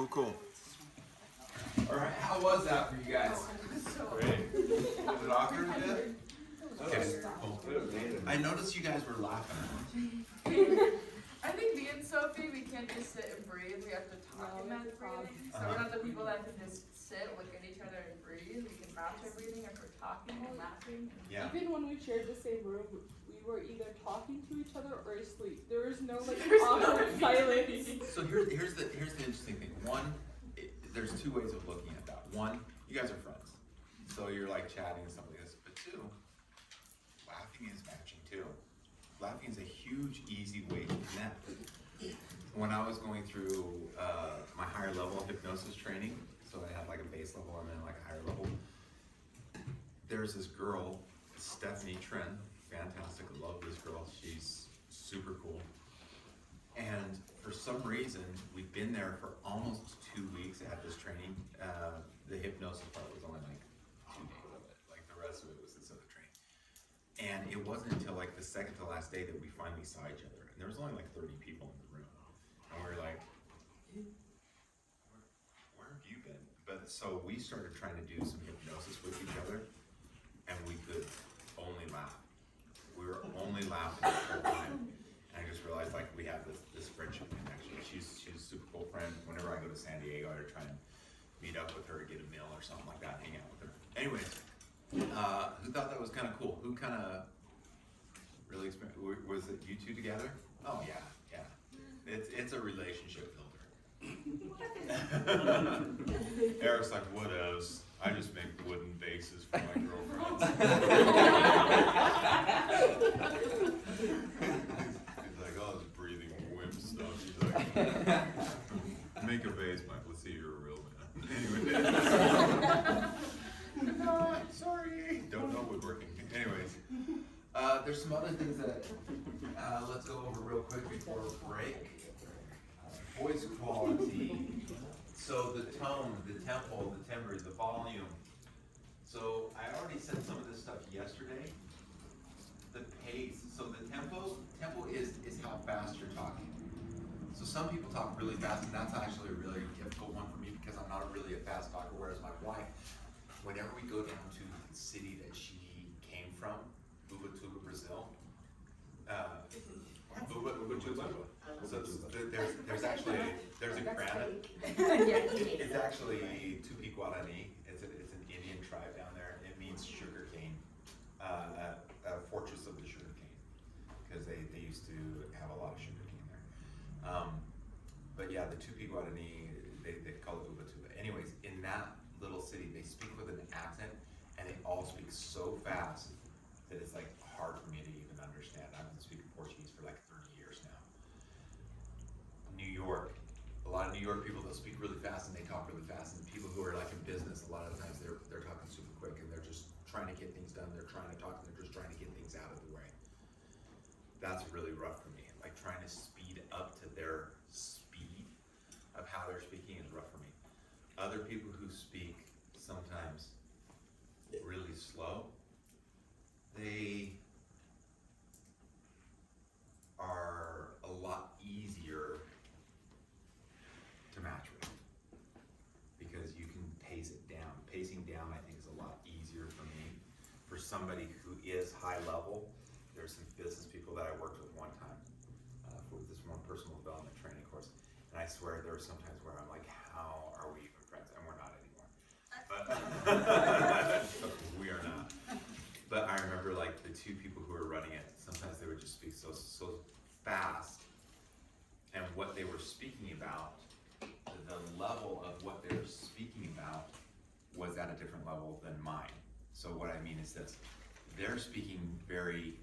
Cool. All right, how was that for you guys? Great. Was it awkward a bit? Okay, cool. I noticed you guys were laughing. I think me and Sophie, we can't just sit and breathe. We have to talk in that breathing. So we're not the people that can just sit, look at each other and breathe. We can match our breathing if we're talking and laughing. Yeah. Even when we shared the same room, we were either talking to each other or asleep. There was no like awkward silence. So here's the interesting thing. One, there's two ways of looking at that. One, you guys are friends, so you're like chatting and stuff like this. But two, laughing is matching too. Laughing is a huge, easy way to connect. When I was going through my higher level hypnosis training, so I had like a base level and then like a higher level. There's this girl, Stephanie Tren, fantastic. I love this girl. She's super cool. And for some reason, we've been there for almost 2 weeks at this training. The hypnosis part was only like 2 days of it. Like the rest of it was this other training. And it wasn't until like the second to last day that we finally saw each other. And there was only like 30 people in the room. And we were like, where have you been? But so we started trying to do some hypnosis with each other, and we could only laugh. We were only laughing the whole time. And I just realized like we have this friendship connection. She's a super cool friend. Whenever I go to San Diego, I try and meet up with her, get a meal or something like that, hang out with her. Anyways, who thought that was kind of cool? Who kind of really was it you two together? Oh yeah. It's a relationship builder. Eric's like, what else? I just make wooden bases for my girlfriends. He's like, oh, this breathing wimp stuff. She's like, make a base, Mike. Let's see you're a real man. Anyway. No, sorry. Don't know woodworking. Anyways, there's some other things that let's go over real quick before we break. Voice quality. So the tone, the tempo, the timbre, the volume. So I already said some of this stuff yesterday. The pace. So the tempo is how fast you're talking. So some people talk really fast, and that's actually a really difficult one for me because I'm not really a fast talker. Whereas my wife, whenever we go down to the city that she came from, Ubatuba, Brazil. Ubatuba. So there's actually a granite. It's actually Tupi Guarani. It's an Indian tribe down there. It means sugar cane, a fortress of the sugar cane, because they used to have a lot of sugar cane there. But yeah, the Tupi Guarani, they call it Ubatuba. Anyways, in that little city, they speak with an accent, and they all speak so fast that it's like hard for me to even understand. I've been speaking Portuguese for like 30 years now. New York, a lot of New York people, they'll speak really fast and they talk really fast, and people who are like in business, a lot of times they're talking super quick and they're just trying to get things done. They're trying to talk and they're just trying to get things out of the way. That's really rough for me. Like trying to speed up to their speed of how they're speaking is rough for me. Other people who speak sometimes really slow, they are a lot easier to match with because you can pace it down. Pacing down, I think, is a lot easier for me. For somebody who is high level, there's some business people that I worked with one time for this one personal development training course, and I swear there were some times where I'm like, how are we even friends? And we're not anymore. But we are not. But I remember like the two people who were running it, sometimes they would just speak so fast, and what they were speaking about, the level of what they were speaking about was at a different level than mine. So what I mean is this, they're speaking very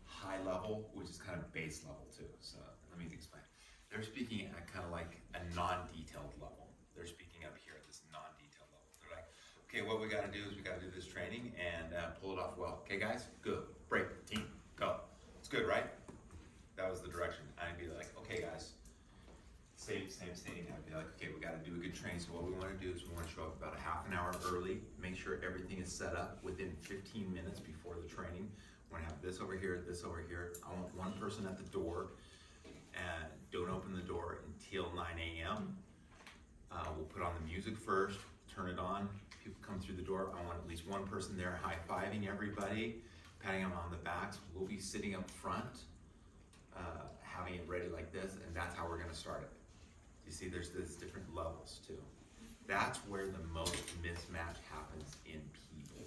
high level, which is kind of base level too. So let me explain. They're speaking at kind of like a non-detailed level. They're speaking up here at this non-detailed level. They're like, okay, what we gotta do is we gotta do this training and pull it off well. Okay guys, good, break, team, go. It's good, right? That was the direction. I'd be like, okay guys, same thing. I'd be like, okay, we gotta do a good training. So what we wanna do is we wanna show up about a half an hour early, make sure everything is set up within 15 minutes before the training. We're gonna have this over here, this over here. I want one person at the door, and don't open the door hour until 9 a.m. We'll put on the music first, turn it on. People come through the door. I want at least one person there high-fiving everybody, patting them on the backs. We'll be sitting up front, having it ready like this, and that's how we're gonna start it. You see, there's different levels too. That's where the most mismatch happens in people,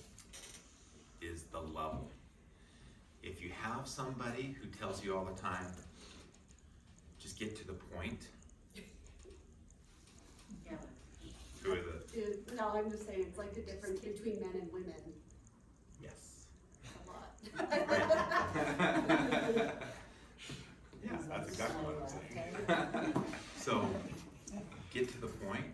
is the level. If you have somebody who tells you all the time, just get to the point. Yeah. Who is it? No, I'm just saying, it's like the difference between men and women, Yes. a lot. Yeah, that's exactly what I'm saying. So, get to the point,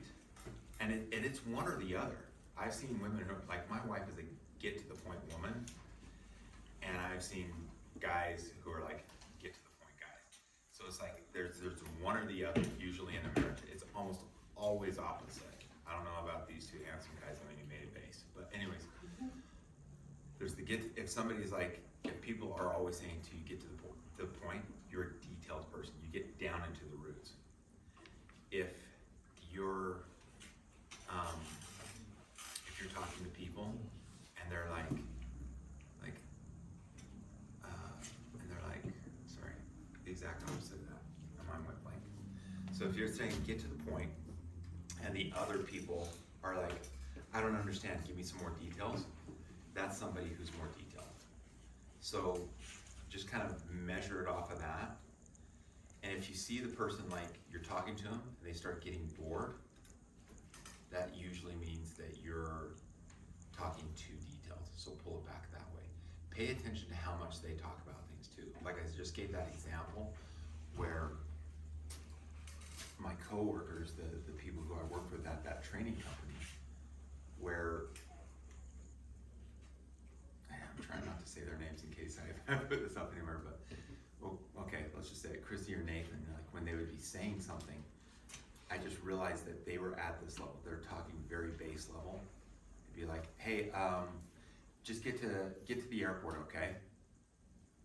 and it's one or the other. I've seen women who, like my wife is a get to the point woman, and I've seen guys who are like get to the point guys. So it's like there's one or the other usually in a marriage. It's almost always opposite. I don't know about these two handsome guys having a mated base, but anyways, there's the get. If somebody's like, if people are always saying to you, get to the point, you're a detailed person. You get down into the roots. If you're talking to people and they're like, sorry, the exact opposite of that. My mind went blank. So if you're saying get to the point, and the other people are like, I don't understand, give me some more details, that's somebody who's more detailed. So just kind of measure it off of that. And if you see the person, like you're talking to them and they start getting bored, that usually means that you're talking too detailed. So pull it back that way. Pay attention to how much they talk about things too. Like I just gave that example where my coworkers, the people who I work with at that training company, where I'm trying not to say their names in case I put this up anywhere, but well, okay, let's just say it, Christy or Nathan, like when they would be saying something, I just realized that they were at this level. They're talking very base level. It'd be like, hey, just get to the airport, okay?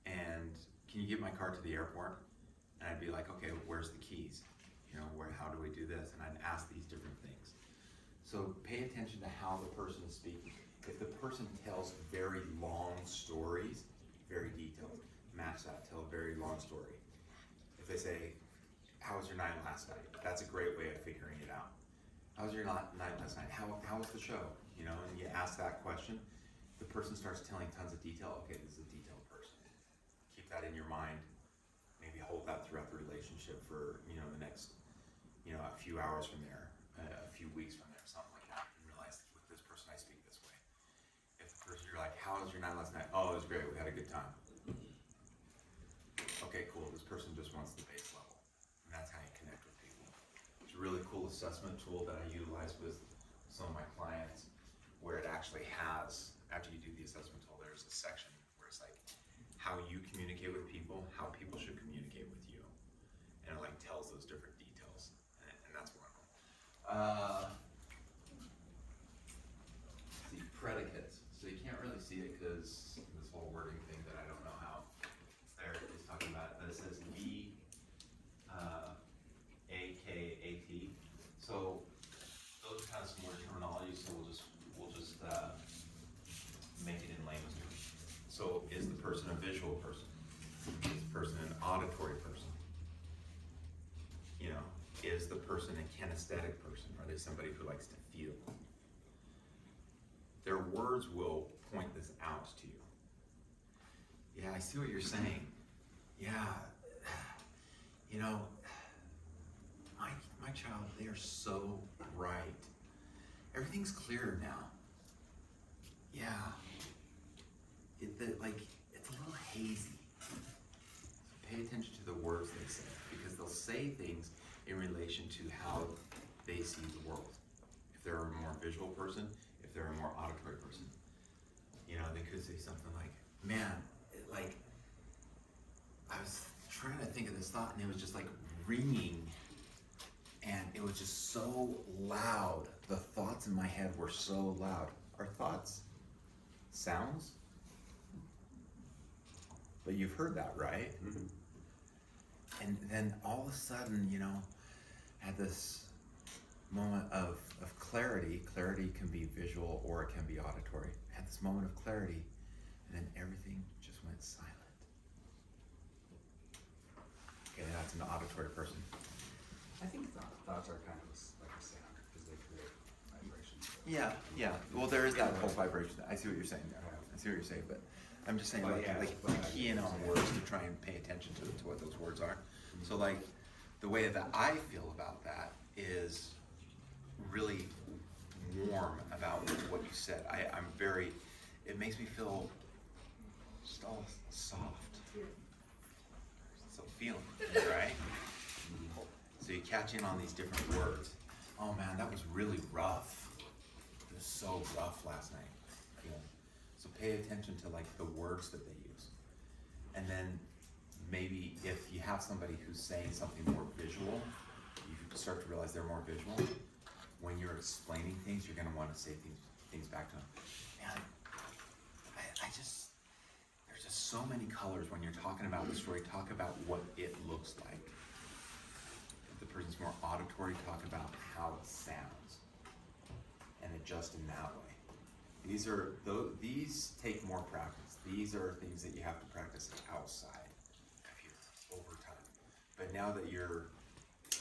And can you get my car to the airport? And I'd be like, okay, where's the keys? You know, how do we do this? And I'd ask these different things. So pay attention to how the person is speaking. If the person tells very long stories, very detailed, match that, tell a very long story. If they say, how was your night last night? That's a great way of figuring it out. How was your night last night? How was the show? You know, and you ask that question, the person starts telling tons of detail. Okay, this is a detailed person. Keep that in your mind. Maybe hold that throughout the relationship for, you know, the next, you know, a few hours from there, a few weeks from there, something like that. And realize with this person I speak this way. If the person, you're like, how was your night last night? Oh, it was great. We had a good time. Okay, cool. This person just wants the base level. And that's how you connect with people. It's a really cool assessment tool that I utilize with some of my clients, where it actually has, after you do the assessment tool, there's a section where it's like how you communicate with people, how people should communicate with you. And it like tells those different details. And that's one of them. See, predicates. So you can't really see it because this whole wording thing that I don't know how it's there is talking about it, but it says be A-K-A-T. So those are kind of some more terminology, so we'll just make it in layman's terms. So is the person a visual person? Is the person an auditory person? You know, is the person a kinesthetic person? Are they somebody who likes to feel? Their words will point this out to you. Yeah, I see what you're saying. Yeah, you know, my child, they are so bright. Everything's clearer now. Yeah, it's a little hazy. So pay attention to the words they say, because they'll say things in relation to how they see the world. If they're a more visual person, if they're a more auditory person, you know, they could say something like, man, I was trying to think of this thought and it was just like ringing and it was just so loud. The thoughts in my head were so loud. Are thoughts sounds? But you've heard that, right? Mm-hmm. And then all of a sudden, you know, had this moment of clarity. Clarity can be visual or it can be auditory. Had this moment of clarity, and then everything just went silent. Okay, that's an auditory person. I think thoughts are kind of like a sound because they create vibrations. Yeah. Well, there is that whole vibration. I see what you're saying there. I see what you're saying, but I'm just saying, like key in on words to try and pay attention to what those words are. So, like, the way that I feel about that is really warm about what you said. I'm very, it makes me feel just all soft. So feeling, right? So you catch in on these different words. Oh man, that was really rough. It was so rough last night. So pay attention to like the words that they use. And then maybe if you have somebody who's saying something more visual, you start to realize they're more visual. When you're explaining things, you're gonna wanna say things back to them. Man, there's just so many colors when you're talking about the story. Talk about what it looks like. If the person's more auditory, talk about how it sounds and adjust in that way. These take more practice. These are things that you have to practice outside of here over time. But now that you're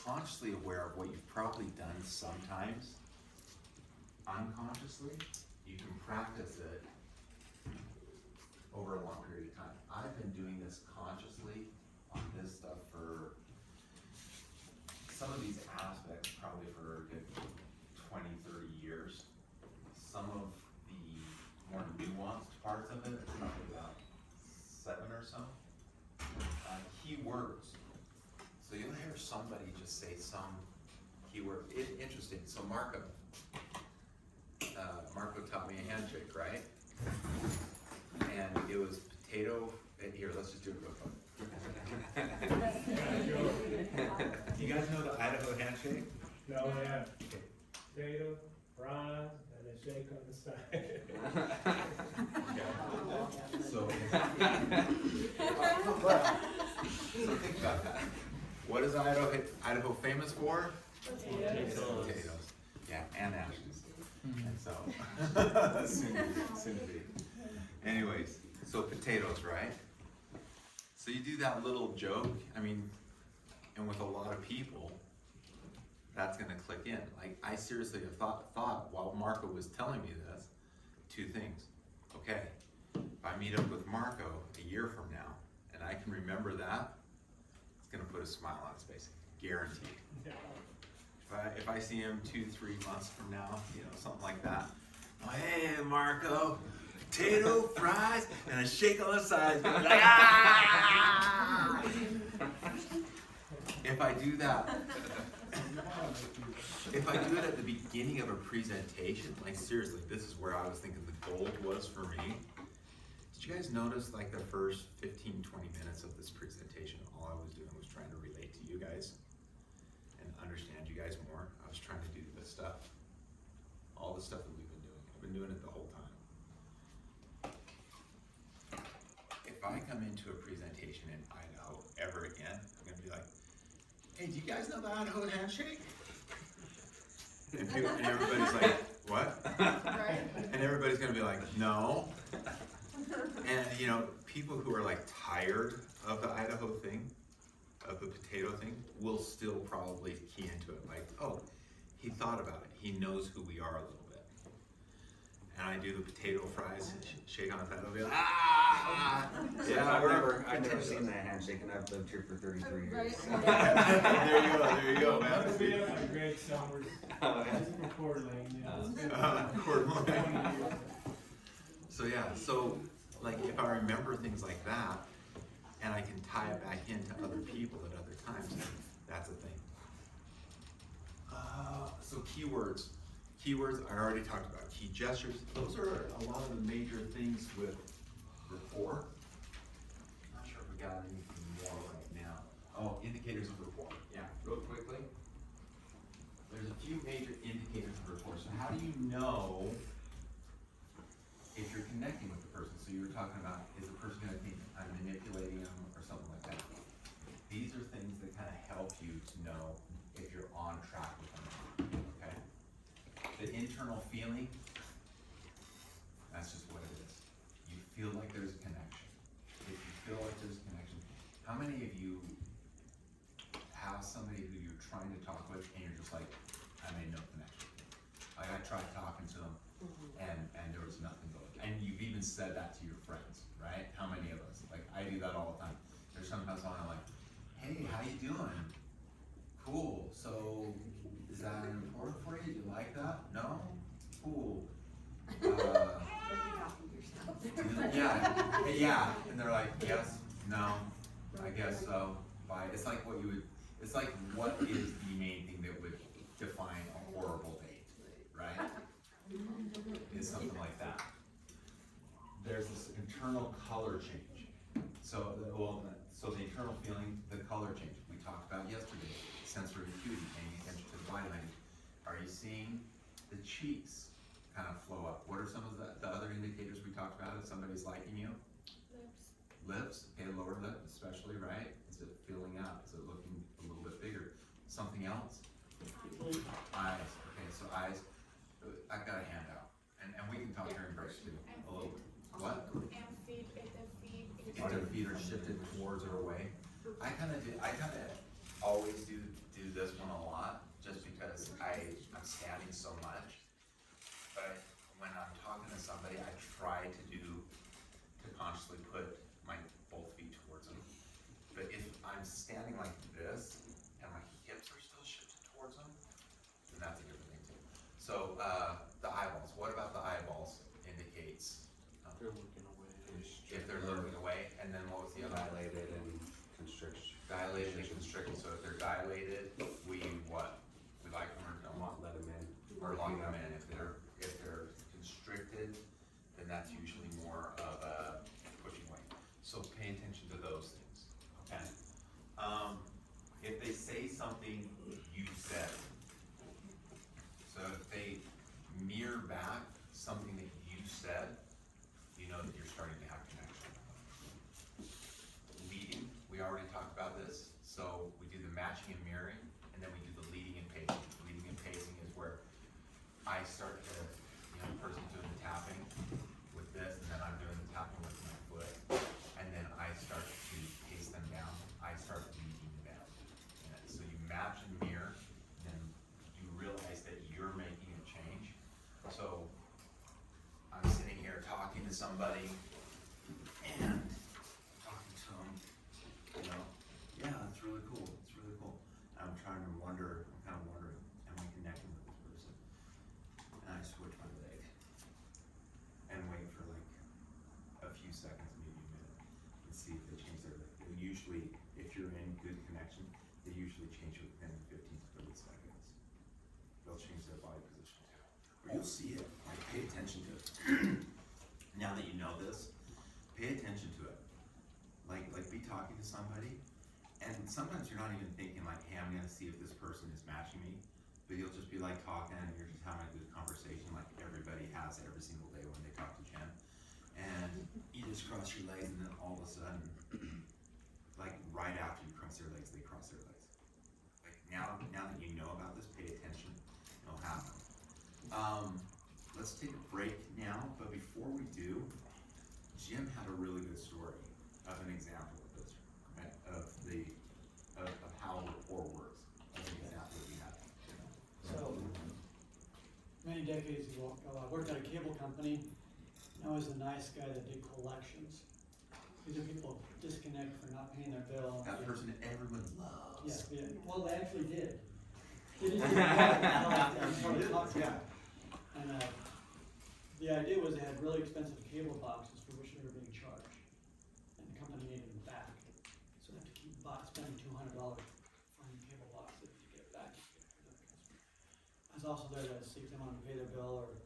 consciously aware of what you've probably done sometimes unconsciously, you can practice it over a long period of time. I've been doing this consciously on this stuff for some of these aspects probably for a good 20, 30 years. Some of the more nuanced parts of it, it's probably about 7 or so. Key words. So you'll hear somebody just say some keyword. Interesting. So Marco taught me a handshake, right? And it was potato. Here, let's just do it real quick. Do you guys know the Idaho handshake? No, yeah. Potato, fries, and a shake on the side. So think about that. What is Idaho famous for? Potatoes. Yeah, and ashes. And so, soon to be. Anyways, so potatoes, right? So you do that little joke, and with a lot of people, that's gonna click in. Like, I seriously have thought while Marco was telling me this, 2 things. Okay, if I meet up with Marco a year from now, and I can remember that, it's gonna put a smile on his face, guaranteed. If I see him 2-3 months from now, something like that. Oh, hey, Marco, potato, fries, and a shake on the side. Like, ah! If I do that, if I do it at the beginning of a presentation, like seriously, this is where I was thinking the gold was for me. Did you guys notice like the first 15-20 minutes of this presentation, all I was doing was trying to relate to you guys and understand you guys more. I was trying to do this stuff, all the stuff that we've been doing. I've been doing it the whole time. If I come into a presentation in Idaho ever again, I'm gonna be like, hey, do you guys know the Idaho handshake? And everybody's like, what? Right. And everybody's gonna be like, no. And people who are like tired of the Idaho thing, of the potato thing, will still probably key into it. Like, oh, he thought about it. He knows who we are a little bit. And I do the potato fries, shake on his head. I'll be like, ah! Yeah, I've never seen that handshake, and I've lived here for 33 years. There you go, man. That'll be up to great summers. This is for Coeur d'Alene, yeah. It's been Coeur d'Alene. 20 years. So yeah, so like if I remember things like that, and I can tie it back into other people at other times, that's a thing. So keywords. Keywords, I already talked about. Key gestures, those are a lot of the major things with rapport. Not sure if we got anything more right now. Oh, indicators of rapport. Yeah, real quickly. There's a few major indicators of rapport. So how do you know if you're connecting with the person? So you were talking about, is the person gonna think I'm manipulating them or something like that? these are things that kind of help you to know if you're on track with them, okay? The internal feeling, that's just what it is. You feel like there's a connection. If you feel like there's a connection, how many of you have somebody who you're trying to talk with and you're just like, I made no connection? Like I tried talking to them and there was nothing going. And you've even said that to your friends, right? How many of us? Like I do that all the time. There's sometimes when I'm like, hey, how you doing? Cool. So is that important for you? Do you like that? No? Cool. Yeah. And they're like, yes, no, I guess so. Bye. It's like what you would. It's like what is the main thing that would define a horrible date, right? It's something like that. There's this internal color change. So the internal feeling, the color change we talked about yesterday, sensory acuity, paying attention to the body language. Are you seeing the cheeks kind of flow up? What are some of the other indicators we talked about if somebody's liking you? Lips, okay, lower lip especially, right? Is it filling out? Is it looking a little bit bigger? Something else? Eyes, okay, so eyes. I've got a handout, and we can talk during breaks too, a little bit. What? And feet, If their feet are shifted towards or away. I kind of always do this one a lot, just because I'm standing so much. But when I'm talking to somebody, I try to consciously put my both feet towards them. But if I'm standing like this and my hips are still shifted towards them, then that's a different thing too. So the eyeballs. What about the eyeballs indicates? They're looking away. If they're looking away, and then what was the other? Dilated and constriction. Dilated and constricted. So if they're dilated, we what? We like them or don't want? Let them in. Or lock them in. If they're constricted, then that's usually more of a pushing away. So pay attention to those things, okay? If they say something you said, so if they mirror back something that you said, you know that you're starting to have connection. Leading, we already talked about this, so we do the matching and mirroring, and then we do the leading and pacing. Leading and pacing is where I start to, the person's doing the tapping with this, and then I'm doing the tapping with my foot, and then I start to pace them down. I start leading them. And so you match and mirror, and then you realize that you're making a change. So I'm sitting here talking to somebody, and talking to them, yeah, that's really cool. It's really cool. I'm kind of wondering, am I connecting with this person? And I switch my leg and wait for like a few seconds, maybe a minute, and see if they change their leg. And usually, if you're in good connection, they usually change within 15 to 30 seconds. They'll change their body position too. Or you'll see it, like pay attention to it. Now that you know this, pay attention to it. Like be talking to somebody, and sometimes you're not even thinking like, hey, I'm gonna see if this person is matching me. But you'll just be like talking and you're just having a good conversation like everybody has every single day when they talk to Jen. And you just cross your legs, and then all of a sudden, like right after you cross their legs, they cross their legs. Like now that you know about this, pay attention, it'll happen. Let's take a break now, but before we do, Jim had a really good story of an example of this, right? Of how rapport works, as an example that we had. So, many decades ago, I worked at a cable company, and I was the nice guy that did collections. These are people disconnect for not paying their bill. That person that everyone loves. Yeah, well, they actually did. They just didn't want to. And the idea was they had really expensive cable boxes for which they were being charged. And the company needed them back. So they had to keep spending $200 finding cable boxes to get it back. I was also there to see if they wanted to pay their bill, or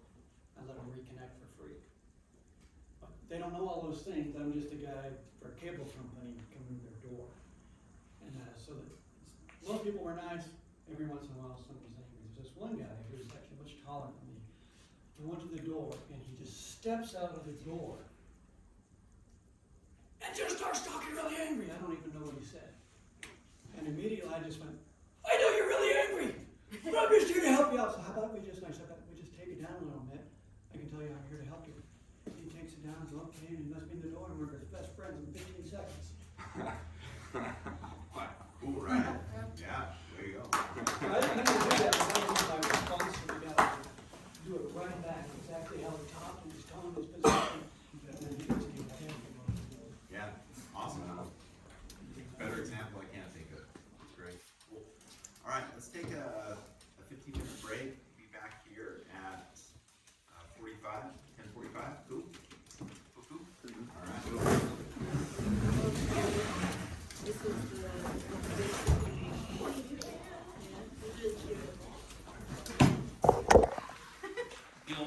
I let them reconnect for free. But they don't know all those things. I'm just a guy for a cable company coming to their door. And most people were nice. Every once in a while somebody's angry. There's this one guy who was actually much taller than me. He went to the door and he just steps out of the door and just starts talking really angry. I don't even know what he said. And immediately I just went, I know you're really angry, but I'm just here to help you out. So how about we just take it down a little bit. I can tell you I'm here to help you. He takes it down, goes, okay, and he lets me in the door, and we're best friends in 15 seconds.